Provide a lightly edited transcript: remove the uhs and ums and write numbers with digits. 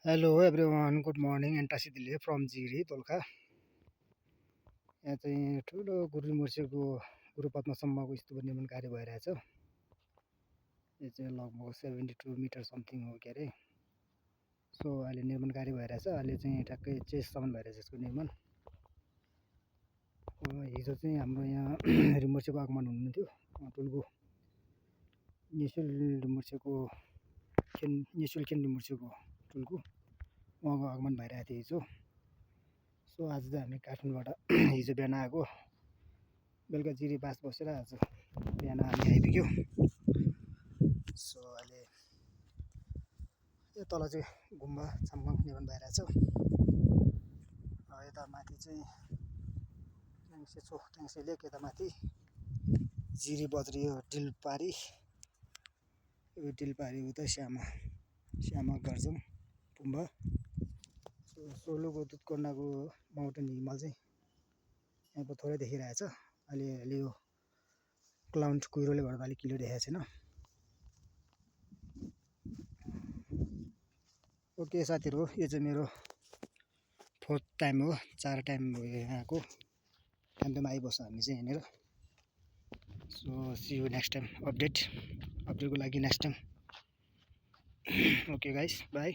Hello everyone, good morning. एन्टासी दिल्ली from Jiri Dolakha. यहाँ चाहिँ ठुलो गुरुमुर्सेको गुरुपद्मसम्मको स्तूप निर्माण कार्य भइरहेछ। यो चाहिँ लगभग 72 मिटर समथिङ हो के अरे। सो अहिले निर्माण कार्य भइरहेछ। अहिले चाहिँ ठ्याक्कै चेससम्म भइरहेछ यसको निर्माण। हिजो चाहिँ हाम्रो यहाँ रिमोर्सेको आगमन हुनुहुन्थ्यो। टुल्गु निशुल्केन रिमोर्सेको टुल्गु उहाँको आगमन भइरहेको थियो हिजो। सो आज चाहिँ हामी काठमाडौँबाट हिजो बिहान आएको, बेलुका जिरी बास बसेर आज बिहान हामी आइपुग्यो। सो अहिले यो तल चाहिँ गुम्बा छामगाङ निर्माण भइरहेछ। यता माथि चाहिँ ट्याङ्से लेक, यता माथि जिरी बज्री यो डिलपारी, उता श्यामा गर्जङ गुम्बा। सोलुको दुधकोन्डाको माउन्टेन हिमाल चाहिँ यहाँ पर थोरै देखिरहेछ। अलि यो क्लाउड कुहिरोले गर्दा अलिक क्लियर देखाएको छैन। ओके साथीहरू, यो चाहिँ मेरो 4th टाइम हो। 4 टाइम भयो यहाँ आएको। टाइम आइबस्छ हामी चाहिँ यहाँनिर। So see you next time अपडेटको लागि next time. Okay guys, by.